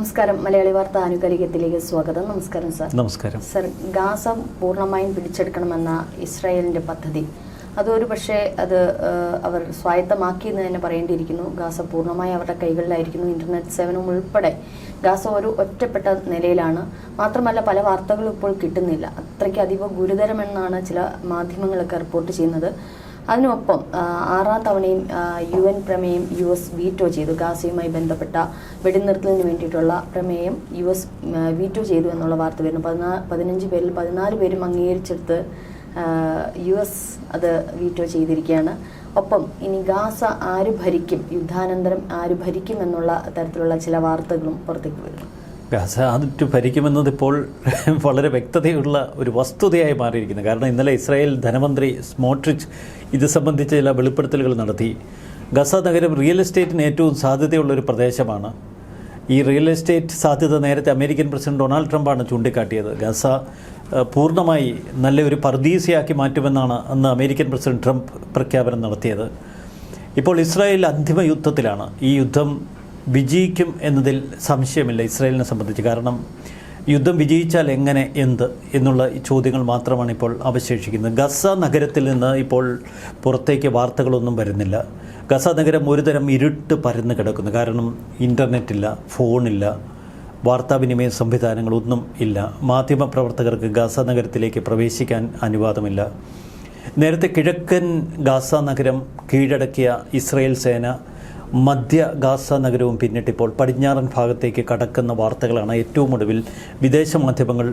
നമസ്കാരം. മലയാളി വാർത്ത ആനുകാലികത്തിലേക്ക് സ്വാഗതം. നമസ്കാരം സർ. നമസ്കാരം സർ, ഗാസ പൂർണ്ണമായും പിടിച്ചെടുക്കണമെന്ന ഇസ്രായേലിൻ്റെ പദ്ധതി അതൊരു പക്ഷേ അവർ സ്വായത്തമാക്കിയെന്ന് തന്നെ പറയേണ്ടിയിരിക്കുന്നു. ഗാസ പൂർണ്ണമായി അവരുടെ കൈകളിലായിരിക്കുന്നു. ഇന്റർനെറ്റ് സേവനം ഉൾപ്പെടെ ഗാസ ഒരു ഒറ്റപ്പെട്ട നിലയിലാണ്. മാത്രമല്ല, പല വാർത്തകളും ഇപ്പോൾ കിട്ടുന്നില്ല. അത്രയ്ക്ക് അതീവ ഗുരുതരമെന്നാണ് ചില മാധ്യമങ്ങളൊക്കെ റിപ്പോർട്ട് ചെയ്യുന്നത്. അതിനൊപ്പം 6ാം തവണയും UN പ്രമേയം US വീറ്റോ ചെയ്തു. ഗാസയുമായി ബന്ധപ്പെട്ട വെടിനിർത്തലിന് വേണ്ടിയിട്ടുള്ള പ്രമേയം US വീറ്റോ ചെയ്തു എന്നുള്ള വാർത്ത വരുന്നു. 15 പേരിൽ 14 പേരും അംഗീകരിച്ചെടുത്ത് US അത് വീറ്റോ ചെയ്തിരിക്കുകയാണ്. ഒപ്പം ഇനി ഗാസ ആര് ഭരിക്കും, യുദ്ധാനന്തരം ആര് ഭരിക്കും എന്നുള്ള തരത്തിലുള്ള ചില വാർത്തകളും പുറത്തേക്ക് വരുന്നു. ഗാസ ആദ്യം ഭരിക്കുമെന്നതിപ്പോൾ വളരെ വ്യക്തതയുള്ള ഒരു വസ്തുതയായി മാറിയിരിക്കുന്നു. കാരണം ഇന്നലെ ഇസ്രായേൽ ധനമന്ത്രി സ്മോട്രിച്ച് ഇത് സംബന്ധിച്ച് ചില വെളിപ്പെടുത്തലുകൾ നടത്തി. ഗസ നഗരം റിയൽ എസ്റ്റേറ്റിന് ഏറ്റവും സാധ്യതയുള്ളൊരു പ്രദേശമാണ്. ഈ റിയൽ എസ്റ്റേറ്റ് സാധ്യത നേരത്തെ അമേരിക്കൻ പ്രസിഡന്റ് ഡൊണാൾഡ് ട്രംപാണ് ചൂണ്ടിക്കാട്ടിയത്. ഗസ പൂർണ്ണമായി നല്ലൊരു പർദീസയാക്കി മാറ്റുമെന്നാണ് അന്ന് അമേരിക്കൻ പ്രസിഡന്റ് ട്രംപ് പ്രഖ്യാപനം നടത്തിയത്. ഇപ്പോൾ ഇസ്രായേൽ അന്തിമ യുദ്ധത്തിലാണ്. ഈ യുദ്ധം വിജയിക്കും എന്നതിൽ സംശയമില്ല ഇസ്രായേലിനെ സംബന്ധിച്ച്. കാരണം യുദ്ധം വിജയിച്ചാൽ എങ്ങനെ, എന്ത് എന്നുള്ള ചോദ്യങ്ങൾ മാത്രമാണ് ഇപ്പോൾ അവശേഷിക്കുന്നത്. ഗസ നഗരത്തിൽ നിന്ന് ഇപ്പോൾ പുറത്തേക്ക് വാർത്തകളൊന്നും വരുന്നില്ല. ഗസ നഗരം ഒരുതരം ഇരുട്ട് പരന്ന് കിടക്കുന്നു. കാരണം ഇൻ്റർനെറ്റില്ല, ഫോണില്ല, വാർത്താവിനിമയ സംവിധാനങ്ങളൊന്നും ഇല്ല. മാധ്യമപ്രവർത്തകർക്ക് ഗസ നഗരത്തിലേക്ക് പ്രവേശിക്കാൻ അനുവാദമില്ല. നേരത്തെ കിഴക്കൻ ഗാസ നഗരം കീഴടക്കിയ ഇസ്രായേൽ സേന മധ്യ ഗാസ നഗരവും പിന്നിട്ടിപ്പോൾ പടിഞ്ഞാറൻ ഭാഗത്തേക്ക് കടക്കുന്ന വാർത്തകളാണ് ഏറ്റവും ഒടുവിൽ വിദേശ മാധ്യമങ്ങൾ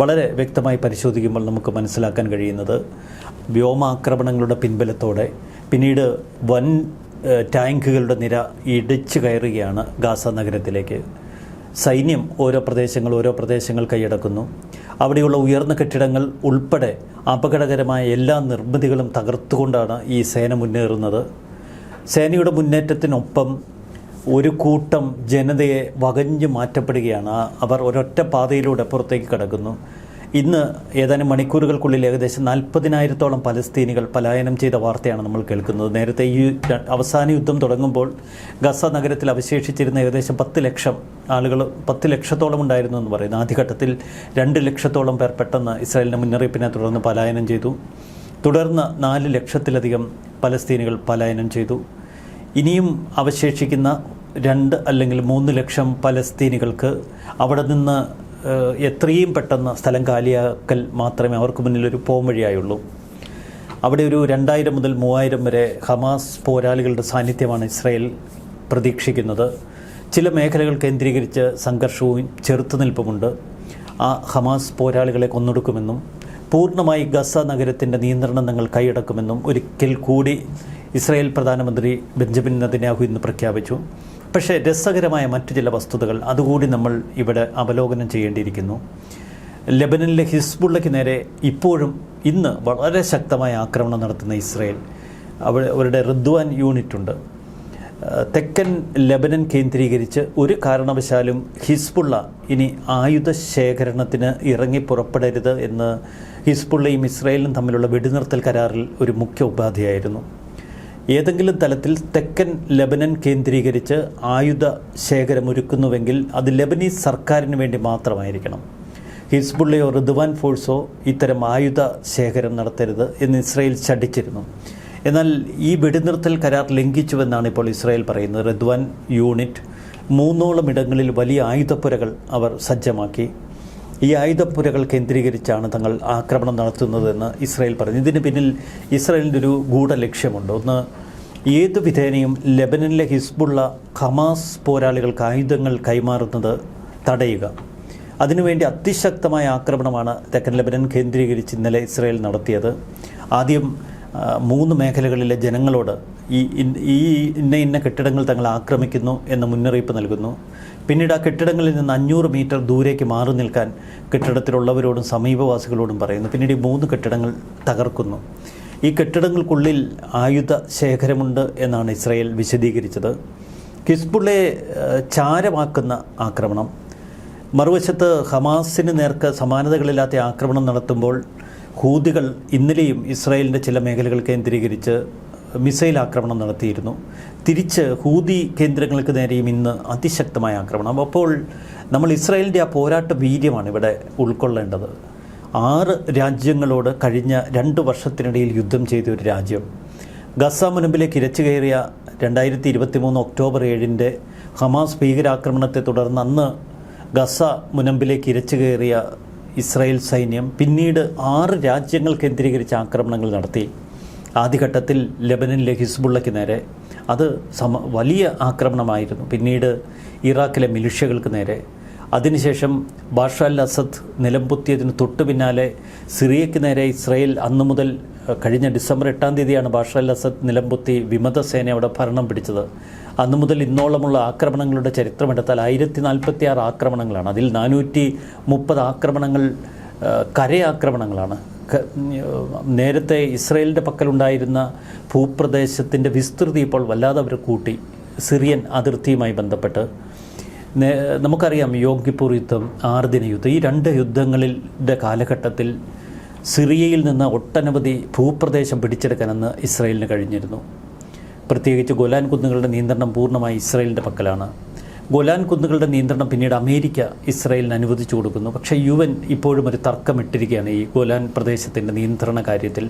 വളരെ വ്യക്തമായി പരിശോധിക്കുമ്പോൾ നമുക്ക് മനസ്സിലാക്കാൻ കഴിയുന്നത്. വ്യോമാക്രമണങ്ങളുടെ പിൻബലത്തോടെ പിന്നീട് വൻ ടാങ്കുകളുടെ നിര ഇടിച്ചു കയറുകയാണ് ഗാസ നഗരത്തിലേക്ക്. സൈന്യം ഓരോ പ്രദേശങ്ങൾ കൈയടക്കുന്നു. അവിടെയുള്ള ഉയർന്ന കെട്ടിടങ്ങൾ ഉൾപ്പെടെ അപകടകരമായ എല്ലാ നിർമ്മിതികളും തകർത്തുകൊണ്ടാണ് ഈ സേന മുന്നേറുന്നത്. സേനയുടെ മുന്നേറ്റത്തിനൊപ്പം ഒരു കൂട്ടം ജനതയെ വകഞ്ഞു മാറ്റപ്പെടുകയാണ്. അവർ ഒരൊറ്റ പാതയിലൂടെ പുറത്തേക്ക് കടക്കുന്നു. ഇന്ന് ഏതാനും മണിക്കൂറുകൾക്കുള്ളിൽ ഏകദേശം 40,000-ഓളം പലസ്തീനികൾ പലായനം ചെയ്ത വാർത്തയാണ് നമ്മൾ കേൾക്കുന്നത്. നേരത്തെ ഈ അവസാന യുദ്ധം തുടങ്ങുമ്പോൾ ഗസ നഗരത്തിൽ അവശേഷിച്ചിരുന്ന ഏകദേശം 10 ലക്ഷം ആളുകൾ 10 ലക്ഷത്തോളം ഉണ്ടായിരുന്നു എന്ന് പറയുന്നു. ആദ്യഘട്ടത്തിൽ 2 ലക്ഷത്തോളം പേർ പെട്ടെന്ന് ഇസ്രായേലിൻ്റെ മുന്നറിയിപ്പിനെ തുടർന്ന് പലായനം ചെയ്തു. തുടർന്ന് 4 ലക്ഷത്തിലധികം പലസ്തീനികൾ പലായനം ചെയ്തു. ഇനിയും അവശേഷിക്കുന്ന 2 അല്ലെങ്കിൽ 3 ലക്ഷം പലസ്തീനികൾക്ക് അവിടെ നിന്ന് എത്രയും പെട്ടെന്ന് സ്ഥലം കാലിയാക്കൽ മാത്രമേ അവർക്ക് മുന്നിലൊരു പോംവഴിയായുള്ളൂ. അവിടെ ഒരു 2000 മുതൽ 3000 വരെ ഹമാസ് പോരാളികളുടെ സാന്നിധ്യമാണ് ഇസ്രായേൽ പ്രതീക്ഷിക്കുന്നത്. ചില മേഖലകൾ കേന്ദ്രീകരിച്ച് സംഘർഷവും ചെറുത്തുനിൽപ്പുമുണ്ട്. ആ ഹമാസ് പോരാളികളെ കൊന്നൊടുക്കുമെന്നും പൂർണ്ണമായി ഗസ നഗരത്തിൻ്റെ നിയന്ത്രണം തങ്ങൾ കൈയടക്കുമെന്നും ഒരിക്കൽ കൂടി ഇസ്രായേൽ പ്രധാനമന്ത്രി ബെഞ്ചമിൻ നെതന്യാഹു ഇന്ന് പ്രഖ്യാപിച്ചു. പക്ഷേ രസകരമായ മറ്റു ചില വസ്തുതകൾ അതുകൂടി നമ്മൾ ഇവിടെ അവലോകനം ചെയ്യേണ്ടിയിരിക്കുന്നു. ലെബനനിലെ ഹിസ്ബുള്ളയ്ക്ക് നേരെ ഇപ്പോഴും ഇന്ന് വളരെ ശക്തമായ ആക്രമണം നടത്തുന്ന ഇസ്രായേൽ, അവരുടെ റിദ്വാൻ യൂണിറ്റുണ്ട്. തെക്കൻ ലെബനൻ കേന്ദ്രീകരിച്ച് ഒരു കാരണവശാലും ഹിസ്ബുള്ള ഇനി ആയുധ ശേഖരണത്തിന് ഇറങ്ങി പുറപ്പെടരുത് എന്ന് ഹിസ്ബുള്ളയും ഇസ്രായേലും തമ്മിലുള്ള വെടിനിർത്തൽ കരാറിൽ ഒരു മുഖ്യ ഉപാധിയായിരുന്നു. ഏതെങ്കിലും തലത്തിൽ തെക്കൻ ലെബനൻ കേന്ദ്രീകരിച്ച് ആയുധ ശേഖരമൊരുക്കുന്നുവെങ്കിൽ അത് ലെബനീസ് സർക്കാരിന് വേണ്ടി മാത്രമായിരിക്കണം. ഹിസ്ബുള്ളയോ റിദ്വാൻ ഫോഴ്സോ ഇത്തരം ആയുധ ശേഖരം നടത്തരുത് എന്ന് ഇസ്രായേൽ ശഠിച്ചിരുന്നു. എന്നാൽ ഈ വെടിനിർത്തൽ കരാർ ലംഘിച്ചുവെന്നാണ് ഇപ്പോൾ ഇസ്രായേൽ പറയുന്നത്. റിദ്വാൻ യൂണിറ്റ് 3ഓളം ഇടങ്ങളിൽ വലിയ ആയുധപ്പുരകൾ അവർ സജ്ജമാക്കി. ഈ ആയുധപ്പുരകൾ കേന്ദ്രീകരിച്ചാണ് തങ്ങൾ ആക്രമണം നടത്തുന്നതെന്ന് ഇസ്രായേൽ പറഞ്ഞു. ഇതിന് പിന്നിൽ ഇസ്രായേലിൻ്റെ ഒരു ഗൂഢലക്ഷ്യമുണ്ട്. ഒന്ന്, ഏതു വിധേനയും ലെബനനിലെ ഹിസ്ബുള്ള ഹമാസ് പോരാളികൾക്ക് ആയുധങ്ങൾ കൈമാറുന്നത് തടയുക. അതിനുവേണ്ടി അതിശക്തമായ ആക്രമണമാണ് തെക്കൻ ലെബനൻ കേന്ദ്രീകരിച്ച് ഇന്നലെ ഇസ്രായേൽ നടത്തിയത്. ആദ്യം 3 മേഖലകളിലെ ജനങ്ങളോട് ഈ ഇന്ന കെട്ടിടങ്ങൾ തങ്ങൾ ആക്രമിക്കുന്നു എന്ന മുന്നറിയിപ്പ് നൽകുന്നു. പിന്നീട് ആ കെട്ടിടങ്ങളിൽ നിന്ന് 500 മീറ്റർ ദൂരേക്ക് മാറി നിൽക്കാൻ കെട്ടിടത്തിലുള്ളവരോടും സമീപവാസികളോടും പറയുന്നു. പിന്നീട് ഈ 3 കെട്ടിടങ്ങൾ തകർക്കുന്നു. ഈ കെട്ടിടങ്ങൾക്കുള്ളിൽ ആയുധ ശേഖരമുണ്ട് എന്നാണ് ഇസ്രായേൽ വിശദീകരിച്ചത്. ഹിസ്ബുള്ളയെ ചാരമാക്കുന്ന ആക്രമണം, മറുവശത്ത് ഹമാസിന് നേർക്ക് സമാനതകളില്ലാത്ത ആക്രമണം നടത്തുമ്പോൾ ഹൂതികൾ ഇന്നലെയും ഇസ്രായേലിൻ്റെ ചില മേഖലകൾ കേന്ദ്രീകരിച്ച് മിസൈൽ ആക്രമണം നടത്തിയിരുന്നു. തിരിച്ച് ഹൂതി കേന്ദ്രങ്ങൾക്ക് നേരെയും ഇന്ന് അതിശക്തമായ ആക്രമണം. അപ്പോൾ നമ്മൾ ഇസ്രായേലിൻ്റെ ആ പോരാട്ട വീര്യമാണ് ഇവിടെ ഉൾക്കൊള്ളേണ്ടത്. 6 രാജ്യങ്ങളോട് കഴിഞ്ഞ 2 വർഷത്തിനിടയിൽ യുദ്ധം ചെയ്ത ഒരു രാജ്യം, ഗസ മുനമ്പിലേക്ക് ഇരച്ചു കയറിയ 2023 ഒക്ടോബർ 7 ഹമാസ് ഭീകരാക്രമണത്തെ തുടർന്ന് അന്ന് ഗസ മുനമ്പിലേക്ക് ഇരച്ചു കയറിയ ഇസ്രായേൽ സൈന്യം പിന്നീട് 6 രാജ്യങ്ങൾ കേന്ദ്രീകരിച്ച് ആക്രമണങ്ങൾ നടത്തി. ആദ്യഘട്ടത്തിൽ ലെബനനിലെ ഹിസ്ബുള്ളയ്ക്ക് നേരെ, അത് വലിയ ആക്രമണമായിരുന്നു. പിന്നീട് ഇറാഖിലെ മിലിഷ്യകൾക്ക് നേരെ, അതിനുശേഷം ബാഷർ അൽ അസദ് നിലംപൊത്തിയതിന് തൊട്ടു പിന്നാലെ സിറിയയ്ക്ക് നേരെ ഇസ്രായേൽ അന്നു മുതൽ, കഴിഞ്ഞ ഡിസംബർ 8 ബാഷർ അൽ അസദ് നിലംപൊത്തി വിമതസേന അവിടെ ഭരണം പിടിച്ചത്. അന്നു മുതൽ ഇന്നോളമുള്ള ആക്രമണങ്ങളുടെ ചരിത്രമെടുത്താൽ 1046 ആക്രമണങ്ങളാണ്. അതിൽ 430 ആക്രമണങ്ങൾ കരയാക്രമണങ്ങളാണ്. നേരത്തെ ഇസ്രായേലിൻ്റെ പക്കലുണ്ടായിരുന്ന ഭൂപ്രദേശത്തിൻ്റെ വിസ്തൃതി ഇപ്പോൾ വല്ലാതെ അവർ കൂട്ടി. സിറിയൻ അതിർത്തിയുമായി ബന്ധപ്പെട്ട് നമുക്കറിയാം, യോം കിപ്പൂർ യുദ്ധം, 6 ദിന യുദ്ധം, ഈ 2 യുദ്ധങ്ങളുടെ കാലഘട്ടത്തിൽ സിറിയയിൽ നിന്ന് ഒട്ടനവധി ഭൂപ്രദേശം പിടിച്ചെടുക്കാനെന്ന് ഇസ്രായേലിന് കഴിഞ്ഞിരുന്നു. പ്രത്യേകിച്ച് ഗോലാൻ കുന്നുകളുടെ നിയന്ത്രണം പൂർണ്ണമായി ഇസ്രായേലിൻ്റെ പക്കലാണ്. ഗോലാൻ കുന്നുകളുടെ നിയന്ത്രണം പിന്നീട് അമേരിക്ക ഇസ്രായേലിന് അനുവദിച്ചു കൊടുക്കുന്നു. പക്ഷേ UN ഇപ്പോഴും ഒരു തർക്കമിട്ടിരിക്കുകയാണ് ഈ ഗോലാൻ പ്രദേശത്തിൻ്റെ നിയന്ത്രണ കാര്യത്തിൽ.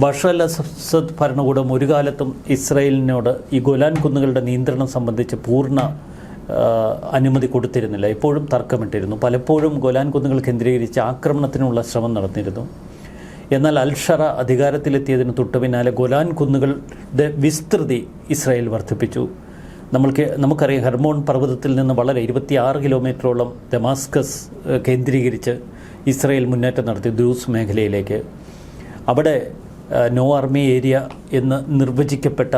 ബഷർ അൽ അസദ് ഭരണകൂടം ഒരു കാലത്തും ഇസ്രായേലിനോട് ഈ ഗോലാൻ കുന്നുകളുടെ നിയന്ത്രണം സംബന്ധിച്ച് പൂർണ്ണ അനുമതി കൊടുത്തിരുന്നില്ല. ഇപ്പോഴും തർക്കമിട്ടിരുന്നു. പലപ്പോഴും ഗോലാൻ കുന്നുകൾ കേന്ദ്രീകരിച്ച് ആക്രമണത്തിനുള്ള ശ്രമം നടന്നിരുന്നു. എന്നാൽ അൽഷറ അധികാരത്തിലെത്തിയതിന് തൊട്ടു പിന്നാലെ ഗോലാൻ കുന്നുകളുടെ വിസ്തൃതി ഇസ്രായേൽ വർദ്ധിപ്പിച്ചു. നമുക്കറിയാം, ഹെർമോൺ പർവ്വതത്തിൽ നിന്ന് വളരെ 26 കിലോമീറ്ററോളം ദമാസ്കസ് കേന്ദ്രീകരിച്ച് ഇസ്രായേൽ മുന്നേറ്റം നടത്തി ദ്രൂസ് മേഖലയിലേക്ക്. അവിടെ നോ ആർമി ഏരിയ എന്ന് നിർവചിക്കപ്പെട്ട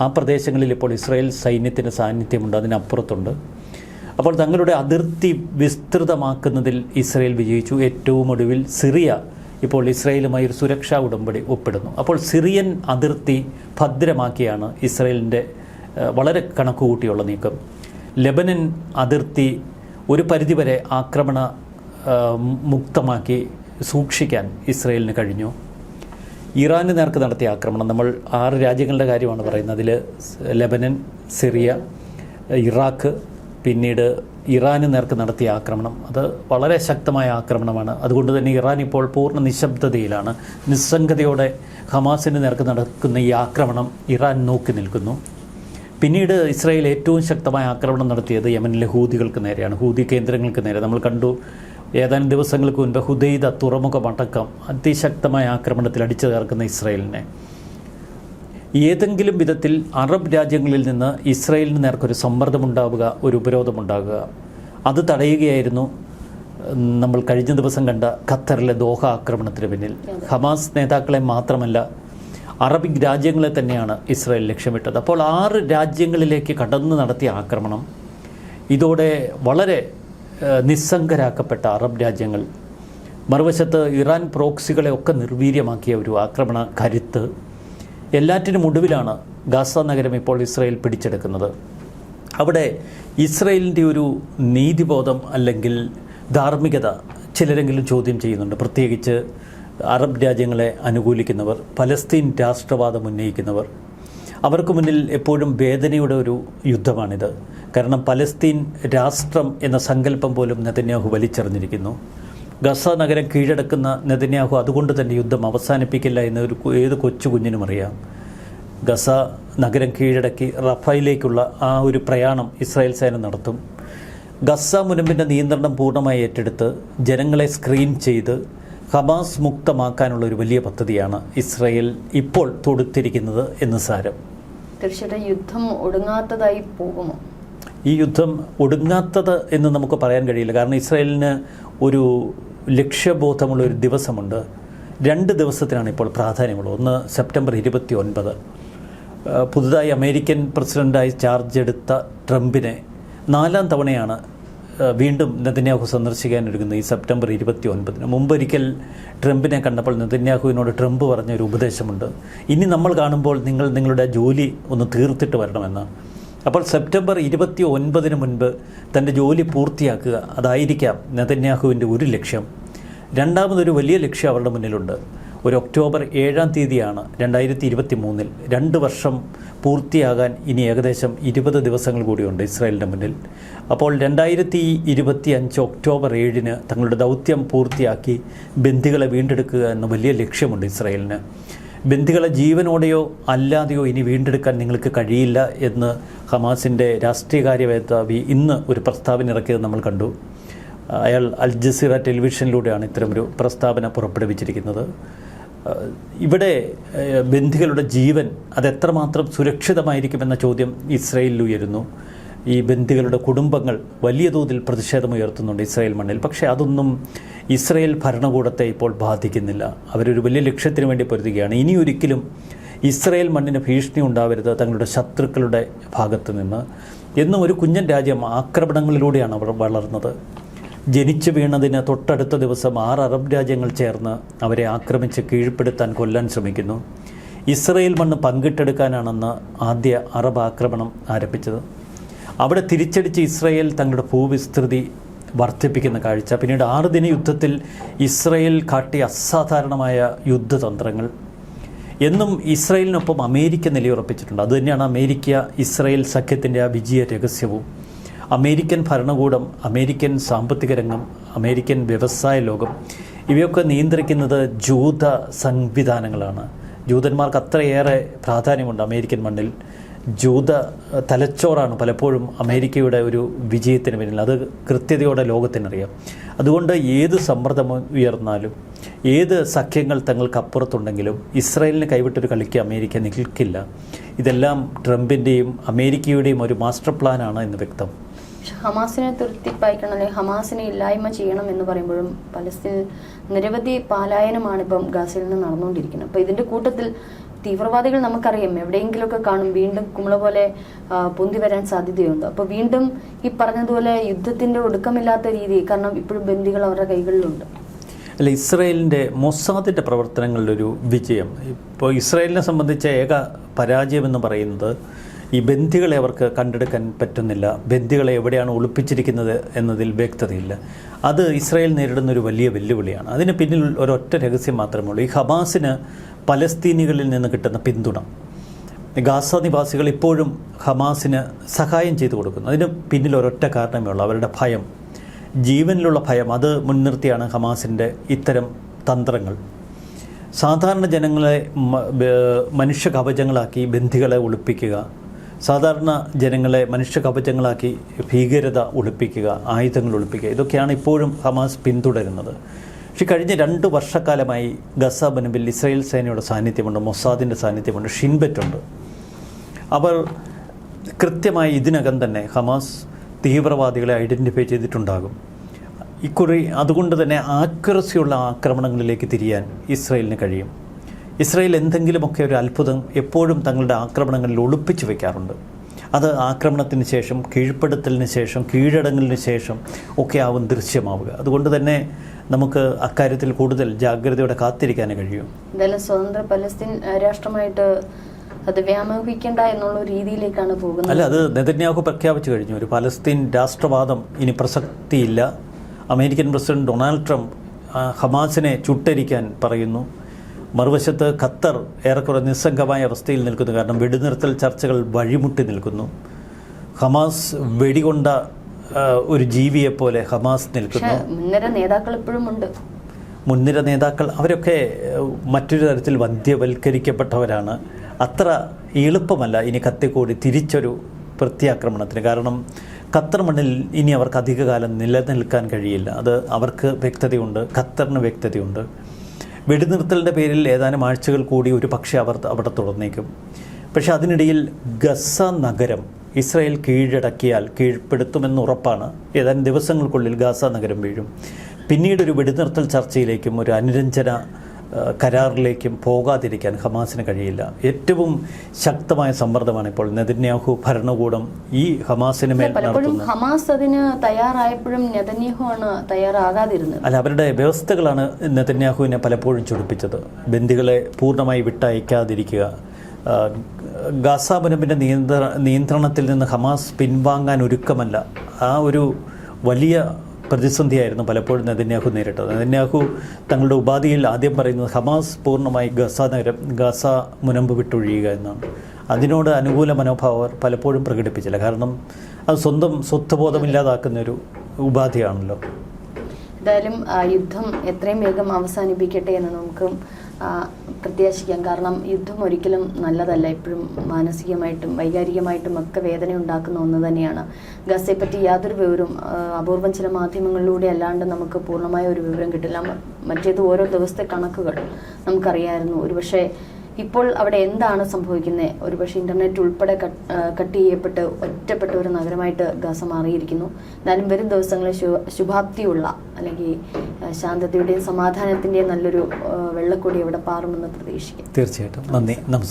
ആ പ്രദേശങ്ങളിൽ ഇപ്പോൾ ഇസ്രായേൽ സൈന്യത്തിന് സാന്നിധ്യമുണ്ട്, അതിനപ്പുറത്തുണ്ട്. അപ്പോൾ തങ്ങളുടെ അതിർത്തി വിസ്തൃതമാക്കുന്നതിൽ ഇസ്രായേൽ വിജയിച്ചു. ഏറ്റവും ഒടുവിൽ സിറിയ ഇപ്പോൾ ഇസ്രായേലുമായി ഒരു സുരക്ഷാ ഉടമ്പടി ഒപ്പിടുന്നു. അപ്പോൾ സിറിയൻ അതിർത്തി ഭദ്രമാക്കിയാണ് ഇസ്രായേലിൻ്റെ വളരെ കണക്കുകൂട്ടിയുള്ള നീക്കം. ലെബനൻ അതിർത്തി ഒരു പരിധിവരെ ആക്രമണ മുക്തമാക്കി സൂക്ഷിക്കാൻ ഇസ്രായേലിന് കഴിഞ്ഞു. ഇറാന് നേർക്ക് നടത്തിയ ആക്രമണം, നമ്മൾ 6 രാജ്യങ്ങളുടെ കാര്യമാണ് പറയുന്നത്. അതിൽ ലെബനൻ, സിറിയ, ഇറാഖ്, പിന്നീട് ഇറാന് നേർക്ക് നടത്തിയ ആക്രമണം, അത് വളരെ ശക്തമായ ആക്രമണമാണ്. അതുകൊണ്ട് തന്നെ ഇറാൻ ഇപ്പോൾ പൂർണ്ണ നിശബ്ദതയിലാണ്. നിസ്സംഗതയോടെ ഹമാസിന് നേർക്ക് നടക്കുന്ന ഈ ആക്രമണം ഇറാൻ നോക്കി നിൽക്കുന്നു. പിന്നീട് ഇസ്രായേൽ ഏറ്റവും ശക്തമായ ആക്രമണം നടത്തിയത് യമനിലെ ഹൂതികൾക്ക് നേരെയാണ്, ഹൂതി കേന്ദ്രങ്ങൾക്ക് നേരെ. നമ്മൾ കണ്ടു ഏതാനും ദിവസങ്ങൾക്ക് മുൻപ് ഹുദൈദ തുറമുഖമടക്കം അതിശക്തമായ ആക്രമണത്തിൽ അടിച്ചു തകർക്കുന്ന ഇസ്രായേലിനെ. ഏതെങ്കിലും വിധത്തിൽ അറബ് രാജ്യങ്ങളിൽ നിന്ന് ഇസ്രായേലിന് നേർക്കൊരു സമ്മർദ്ദമുണ്ടാവുക, ഒരു ഉപരോധമുണ്ടാകുക, അത് തടയുകയായിരുന്നു നമ്മൾ കഴിഞ്ഞ ദിവസം കണ്ട ഖത്തറിലെ ദോഹ ആക്രമണത്തിന് പിന്നിൽ. ഹമാസ് നേതാക്കളെ മാത്രമല്ല, അറബിക് രാജ്യങ്ങളെ തന്നെയാണ് ഇസ്രായേൽ ലക്ഷ്യമിട്ടത്. അപ്പോൾ 6 രാജ്യങ്ങളിലേക്ക് കടന്നു നടത്തിയ ആക്രമണം, ഇതോടെ വളരെ നിസ്സംഗരാക്കപ്പെട്ട അറബ് രാജ്യങ്ങൾ, മറുവശത്ത് ഇറാൻ പ്രോക്സികളെ ഒക്കെ നിർവീര്യമാക്കിയ ഒരു ആക്രമണ കരുത്ത്, എല്ലാറ്റിനും ഒടുവിലാണ് ഗാസ നഗരം ഇപ്പോൾ ഇസ്രായേൽ പിടിച്ചെടുക്കുന്നത്. അവിടെ ഇസ്രായേലിൻ്റെ ഒരു നീതിബോധം അല്ലെങ്കിൽ ധാർമ്മികത ചിലരെങ്കിലും ചോദ്യം ചെയ്യുന്നുണ്ട്. പ്രത്യേകിച്ച് അറബ് രാജ്യങ്ങളെ അനുകൂലിക്കുന്നവർ, പലസ്തീൻ രാഷ്ട്രവാദം ഉന്നയിക്കുന്നവർ. അവർക്ക് മുന്നിൽ എപ്പോഴും വേദനയുടെ ഒരു യുദ്ധമാണിത്. കാരണം പലസ്തീൻ രാഷ്ട്രം എന്ന സങ്കല്പം പോലും നെതന്യാഹു വലിച്ചെറിഞ്ഞിരിക്കുന്നു. ഗസ നഗരം കീഴടക്കുന്ന നെതന്യാഹു അതുകൊണ്ട് തന്നെ യുദ്ധം അവസാനിപ്പിക്കില്ല എന്ന് ഏത് കൊച്ചു കുഞ്ഞിനും അറിയാം. ഗസ നഗരം കീഴടക്കി റഫയിലേക്കുള്ള ആ ഒരു പ്രയാണം ഇസ്രായേൽ സേന നടത്തും. ഗസ മുനമ്പിൻ്റെ നിയന്ത്രണം പൂർണ്ണമായി ഏറ്റെടുത്ത് ജനങ്ങളെ സ്ക്രീൻ ചെയ്ത് ഹമാസ് മുക്തമാക്കാനുള്ള ഒരു വലിയ പദ്ധതിയാണ് ഇസ്രായേൽ ഇപ്പോൾ തൊടുത്തിരിക്കുന്നത് എന്ന് സാരം. തീർച്ചയായിട്ടും യുദ്ധം ഒടുങ്ങാത്തതായി പോകുമോ? ഈ യുദ്ധം ഒടുങ്ങാത്തത് എന്ന് നമുക്ക് പറയാൻ കഴിയില്ല. കാരണം ഇസ്രായേലിന് ഒരു ലക്ഷ്യബോധമുള്ള ഒരു ദിവസമുണ്ട്. 2 ദിവസത്തിനാണ് ഇപ്പോൾ പ്രാധാന്യമുള്ളത്. ഒന്ന് സെപ്റ്റംബർ 29, പുതുതായി അമേരിക്കൻ പ്രസിഡൻ്റായി ചാർജ് എടുത്ത ട്രംപിനെ 4ാം തവണയാണ് വീണ്ടും നെതന്യാഹു സന്ദർശിക്കാനൊരുങ്ങുന്നത്. ഈ സെപ്റ്റംബർ 29 മുമ്പൊരിക്കൽ ട്രംപിനെ കണ്ടപ്പോൾ നെതന്യാഹുവിനോട് ട്രംപ് പറഞ്ഞൊരു ഉപദേശമുണ്ട്, ഇനി നമ്മൾ കാണുമ്പോൾ നിങ്ങൾ നിങ്ങളുടെ ജോലി ഒന്ന് തീർത്തിട്ട് വരണമെന്ന്. അപ്പോൾ സെപ്റ്റംബർ 29 മുൻപ് തൻ്റെ ജോലി പൂർത്തിയാക്കുക, അതായിരിക്കാം നെതന്യാഹുവിൻ്റെ ഒരു ലക്ഷ്യം. രണ്ടാമതൊരു വലിയ ലക്ഷ്യം അവരുടെ മുന്നിലുണ്ട്. ഒരു ഒക്ടോബർ 7-ാം തീയതിയാണ് 2023 2 വർഷം പൂർത്തിയാകാൻ ഇനി ഏകദേശം 20 ദിവസങ്ങൾ കൂടിയുണ്ട് ഇസ്രായേലിൻ്റെ മുന്നിൽ. അപ്പോൾ 2025 ഒക്ടോബർ 7-ന് തങ്ങളുടെ ദൗത്യം പൂർത്തിയാക്കി ബന്ദികളെ വീണ്ടെടുക്കുക എന്ന വലിയ ലക്ഷ്യമുണ്ട് ഇസ്രായേലിന്. ബന്ദികളെ ജീവനോടെയോ അല്ലാതെയോ ഇനി വീണ്ടെടുക്കാൻ നിങ്ങൾക്ക് കഴിയില്ല എന്ന് ഹമാസിൻ്റെ രാഷ്ട്രീയകാര്യ മേധാവി ഇന്ന് ഒരു പ്രസ്താവന ഇറക്കിയത് നമ്മൾ കണ്ടു. അയാൾ അൽ ജസീറ ടെലിവിഷനിലൂടെയാണ് ഇത്തരമൊരു പ്രസ്താവന പുറപ്പെടുവിച്ചിരിക്കുന്നത്. ഇവിടെ ബന്ദികളുടെ ജീവൻ അതെത്രമാത്രം സുരക്ഷിതമായിരിക്കുമെന്ന ചോദ്യം ഇസ്രായേലിൽ ഉയരുന്നു. ഈ ബന്ദികളുടെ കുടുംബങ്ങൾ വലിയ തോതിൽ പ്രതിഷേധമുയർത്തുന്നുണ്ട് ഇസ്രായേൽ മണ്ണിൽ. പക്ഷേ അതൊന്നും ഇസ്രായേൽ ഭരണകൂടത്തെ ഇപ്പോൾ ബാധിക്കുന്നില്ല. അവരൊരു വലിയ ലക്ഷ്യത്തിന് വേണ്ടി പൊരുതുകയാണ്. ഇനിയൊരിക്കലും ഇസ്രായേൽ മണ്ണിന് ഭീഷണി ഉണ്ടാവരുത് തങ്ങളുടെ ശത്രുക്കളുടെ ഭാഗത്ത് നിന്ന്. എന്നും ഒരു കുഞ്ഞൻ രാജ്യം ആക്രമണങ്ങളിലൂടെയാണ് അവർ വളർന്നത്. ജനിച്ചു വീണതിന് തൊട്ടടുത്ത ദിവസം 6 അറബ് രാജ്യങ്ങൾ ചേർന്ന് അവരെ ആക്രമിച്ച് കീഴ്പ്പെടുത്താൻ കൊല്ലാൻ ശ്രമിക്കുന്നു. ഇസ്രായേൽ മണ്ണ് പങ്കിട്ടെടുക്കാനാണെന്ന് ആദ്യ അറബ് ആക്രമണം ആരംഭിച്ചത്. അവിടെ തിരിച്ചടിച്ച് ഇസ്രായേൽ തങ്ങളുടെ ഭൂവിസ്തൃതി വർദ്ധിപ്പിക്കുന്ന കാഴ്ച. പിന്നീട് 6 ദിന യുദ്ധത്തിൽ ഇസ്രായേൽ കാട്ടിയ അസാധാരണമായ യുദ്ധതന്ത്രങ്ങൾ. എന്നും ഇസ്രായേലിനൊപ്പം അമേരിക്ക നിലയുറപ്പിച്ചിട്ടുണ്ട്. അതുതന്നെയാണ് അമേരിക്ക ഇസ്രായേൽ സഖ്യത്തിൻ്റെ ആ വിജയ രഹസ്യവും. അമേരിക്കൻ ഭരണകൂടം, അമേരിക്കൻ സാമ്പത്തിക രംഗം, അമേരിക്കൻ വ്യവസായ ലോകം ഇവയൊക്കെ നിയന്ത്രിക്കുന്നത് ജൂത സംവിധാനങ്ങളാണ്. ജൂതന്മാർക്ക് അത്രയേറെ പ്രാധാന്യമുണ്ട് അമേരിക്കൻ മണ്ണിൽ. ജൂത തലച്ചോറാണ് പലപ്പോഴും അമേരിക്കയുടെ ഒരു വിജയത്തിന് പിന്നിൽ. അത് കൃത്യതയോടെ ലോകത്തിനറിയാം. അതുകൊണ്ട് ഏത് സമ്മർദ്ദം ഉയർന്നാലും, ഏത് സഖ്യങ്ങൾ തങ്ങൾക്കപ്പുറത്തുണ്ടെങ്കിലും ഇസ്രായേലിന് കൈവിട്ടൊരു കളിക്ക് അമേരിക്ക നിൽക്കില്ല. ഇതെല്ലാം ട്രംപിൻ്റെയും അമേരിക്കയുടെയും ഒരു മാസ്റ്റർ പ്ലാനാണ് എന്ന് വ്യക്തം. ഹമാസിനെ തുരുത്തിപ്പായിക്കണം, അല്ലെങ്കിൽ ഹമാസിനെ ഇല്ലായ്മ ചെയ്യണം എന്ന് പറയുമ്പോഴും പലസ്തീൻ നിരവധി പലായനമാണ് ഇപ്പം ഗാസയിൽ നിന്ന് നടന്നുകൊണ്ടിരിക്കുന്നത്. അപ്പോൾ ഇതിൻ്റെ കൂട്ടത്തിൽ തീവ്രവാദികൾ നമുക്കറിയാം എവിടെയെങ്കിലുമൊക്കെ കാണും, വീണ്ടും കുമ്പള പോലെ പൊന്തി വരാൻ സാധ്യതയുണ്ട്. അപ്പോൾ വീണ്ടും ഈ പറഞ്ഞതുപോലെ യുദ്ധത്തിൻ്റെ ഒടുക്കമില്ലാത്ത രീതി, കാരണം ഇപ്പോഴും ബന്ദികൾ അവരുടെ കൈകളിലുണ്ട്. അല്ല, ഇസ്രായേലിൻ്റെ മൊസാദിൻ്റെ പ്രവർത്തനങ്ങളുടെ ഒരു വിജയം. ഇപ്പോൾ ഇസ്രായേലിനെ സംബന്ധിച്ച ഏക പരാജയമെന്ന് പറയുന്നത് ഈ ബന്ദികളെ അവർക്ക് കണ്ടെടുക്കാൻ പറ്റുന്നില്ല. ബന്ദികളെ എവിടെയാണ് ഒളിപ്പിച്ചിരിക്കുന്നത് എന്നതിൽ വ്യക്തതയില്ല. അത് ഇസ്രായേൽ നേരിടുന്നൊരു വലിയ വെല്ലുവിളിയാണ്. അതിന് പിന്നിൽ ഒരൊറ്റ രഹസ്യം മാത്രമേ ഉള്ളൂ. ഈ ഹമാസിന് പലസ്തീനികളിൽ നിന്ന് കിട്ടുന്ന പിന്തുണ. ഗാസ നിവാസികൾ ഇപ്പോഴും ഹമാസിന് സഹായം ചെയ്തു കൊടുക്കുന്നു. അതിന് പിന്നിൽ ഒരൊറ്റ കാരണമേ ഉള്ളൂ, അവരുടെ ഭയം, ജീവനിലുള്ള ഭയം. അത് മുൻനിർത്തിയാണ് ഹമാസിൻ്റെ ഇത്തരം തന്ത്രങ്ങൾ. സാധാരണ ജനങ്ങളെ മനുഷ്യ കവചങ്ങളാക്കി ബന്ദികളെ ഒളിപ്പിക്കുക, സാധാരണ ജനങ്ങളെ മനുഷ്യ കവചങ്ങളാക്കി ഭീകരത ഒളിപ്പിക്കുക, ആയുധങ്ങൾ ഒളിപ്പിക്കുക, ഇതൊക്കെയാണ് ഇപ്പോഴും ഹമാസ് പിന്തുടരുന്നത്. പക്ഷേ കഴിഞ്ഞ 2 വർഷക്കാലമായി ഗസ മുനമ്പിൽ ഇസ്രായേൽ സേനയുടെ സാന്നിധ്യമുണ്ട്, മൊസാദിൻ്റെ സാന്നിധ്യമുണ്ട്, ഷിൻബെറ്റുണ്ട്. അവർ കൃത്യമായി ഇതിനകം തന്നെ ഹമാസ് തീവ്രവാദികളെ ഐഡൻറ്റിഫൈ ചെയ്തിട്ടുണ്ടാകും ഇക്കുറി. അതുകൊണ്ട് തന്നെ ആക്യുറസിയുള്ള ആക്രമണങ്ങളിലേക്ക് തിരിയാൻ ഇസ്രായേലിന് കഴിയും. ഇസ്രായേൽ എന്തെങ്കിലുമൊക്കെ ഒരു അത്ഭുതം എപ്പോഴും തങ്ങളുടെ ആക്രമണങ്ങളിൽ ഒളിപ്പിച്ചു വയ്ക്കാറുണ്ട്. അത് ആക്രമണത്തിന് ശേഷം, കീഴ്പ്പെടുത്തലിന് ശേഷം, കീഴടങ്ങലിന് ശേഷം ഒക്കെ ആവും ദൃശ്യമാവുക. അതുകൊണ്ട് തന്നെ നമുക്ക് അക്കാര്യത്തിൽ കൂടുതൽ ജാഗ്രതയോടെ കാത്തിരിക്കാനേ കഴിയും. എന്തായാലും സ്വതന്ത്ര പലസ്തീൻ രാഷ്ട്രമായിട്ട് അത് വ്യാമോഹിക്കേണ്ട എന്നുള്ള രീതിയിലേക്കാണ് പോകുന്നത്. അല്ല, അത് നെതന്യാഹു പ്രഖ്യാപിച്ചു കഴിഞ്ഞു. ഒരു പലസ്തീൻ രാഷ്ട്രവാദം ഇനി പ്രസക്തിയില്ല. അമേരിക്കൻ പ്രസിഡന്റ് ഡൊണാൾഡ് ട്രംപ് ഹമാസിനെ ചുട്ടരിക്കാൻ പറയുന്നു. മറുവശത്ത് ഖത്തർ ഏറെക്കുറെ നിസ്സംഗമായ അവസ്ഥയിൽ നിൽക്കുന്നു. കാരണം വെടിനിർത്തൽ ചർച്ചകൾ വഴിമുട്ടി നിൽക്കുന്നു. ഹമാസ് വെടികൊണ്ട ഒരു ജീവിയെപ്പോലെ ഹമാസ് നിൽക്കുന്നു. മുൻനിര നേതാക്കൾ ഇപ്പോഴും ഉണ്ട്. മുൻനിര നേതാക്കൾ അവരൊക്കെ മറ്റൊരു തരത്തിൽ വന്ധ്യവൽക്കരിക്കപ്പെട്ടവരാണ്. അത്ര എളുപ്പമല്ല ഇനി കത്തിക്കൂടി തിരിച്ചൊരു പ്രത്യാക്രമണത്തിന്. കാരണം ഖത്തർ മണ്ണിൽ ഇനി അവർക്ക് അധികകാലം നിലനിൽക്കാൻ കഴിയില്ല. അത് അവർക്ക് വ്യക്തതയുണ്ട്, ഖത്തറിന് വ്യക്തതയുണ്ട്. വെടിനിർത്തലിൻ്റെ പേരിൽ ഏതാനും ആഴ്ചകൾ കൂടി ഒരു പക്ഷേ അവർ അവിടെ തുടർന്നേക്കും. പക്ഷേ അതിനിടയിൽ ഗസ നഗരം ഇസ്രായേൽ കീഴടക്കിയാൽ, കീഴ്പ്പെടുത്തുമെന്ന് ഉറപ്പാണ്. ഏതാനും ദിവസങ്ങൾക്കുള്ളിൽ ഗാസ നഗരം വീഴും. പിന്നീട് ഒരു വെടിനിർത്തൽ ചർച്ചയിലേക്കും ഒരു അനുരഞ്ജന കരാറിലേക്കും പോകാതിരിക്കാൻ ഹമാസിന് കഴിയില്ല. ഏറ്റവും ശക്തമായ സമ്മർദ്ദമാണ് ഇപ്പോൾ നെതന്യാഹു ഭരണകൂടം ഈ ഹമാസിന് മേൽ നടത്തുന്നത്. ഹമാസ് അതിന് തയ്യാറായപ്പോഴും നെതന്യാഹു ആണ് തയ്യാറാകാതിരുന്നത്. അല്ല, അവരുടെ വ്യവസ്ഥകളാണ് നെതന്യാഹുവിനെ പലപ്പോഴും ചൊടിപ്പിച്ചത്. ബന്ദികളെ പൂർണ്ണമായി വിട്ടയക്കാതിരിക്കുക, ഗാസ മുനമ്പിൻ്റെ നിയന്ത്രണത്തിൽ നിന്ന് ഹമാസ് പിൻവാങ്ങാൻ ഒരുക്കമല്ല. ആ ഒരു വലിയ പ്രതിസന്ധിയായിരുന്നു പലപ്പോഴും നെതന്യാഹു നേരിട്ടത്. നെതന്യാഹു തങ്ങളുടെ ഉപാധിയിൽ ആദ്യം പറയുന്നത് ഹമാസ് പൂർണ്ണമായി ഗസ മുനമ്പ് വിട്ടൊഴിയുക എന്നാണ്. അതിനോട് അനുകൂല മനോഭാവം അവർ പലപ്പോഴും പ്രകടിപ്പിച്ചില്ല. കാരണം അത് സ്വന്തം സ്വത്വബോധമില്ലാതാക്കുന്നൊരു ഉപാധിയാണല്ലോ. എന്തായാലും യുദ്ധം എത്രയും വേഗം അവസാനിപ്പിക്കട്ടെ എന്ന് നമുക്ക് പ്രത്യാശിക്കാം. കാരണം യുദ്ധം ഒരിക്കലും നല്ലതല്ല. എപ്പോഴും മാനസികമായിട്ടും വൈകാരികമായിട്ടും ഒക്കെ വേദന ഉണ്ടാക്കുന്ന ഒന്ന് തന്നെയാണ്. ഗസയെപ്പറ്റി യാതൊരു വിവരവും അപൂർവം ചില മാധ്യമങ്ങളിലൂടെ അല്ലാണ്ട് നമുക്ക് പൂർണ്ണമായ ഒരു വിവരം കിട്ടില്ല. മറ്റേത് ഓരോ ദിവസത്തെ കണക്കുകൾ നമുക്കറിയാമായിരുന്നു. ഒരുപക്ഷെ ഇപ്പോൾ അവിടെ എന്താണ് സംഭവിക്കുന്നത്, ഒരുപക്ഷെ ഇൻ്റർനെറ്റ് ഉൾപ്പെടെ കട്ട് ചെയ്യപ്പെട്ട് ഒറ്റപ്പെട്ട ഒരു നഗരമായിട്ട് ഗസ മാറിയിരിക്കുന്നു. എന്നാലും വരും ദിവസങ്ങളിൽ ശുഭാപ്തിയുള്ള അല്ലെങ്കിൽ ശാന്തതയുടെയും സമാധാനത്തിൻ്റെയും നല്ലൊരു വെള്ളക്കൊടി അവിടെ പാറുമെന്ന് പ്രതീക്ഷിക്കാം. തീർച്ചയായിട്ടും. നന്ദി, നമസ്കാരം.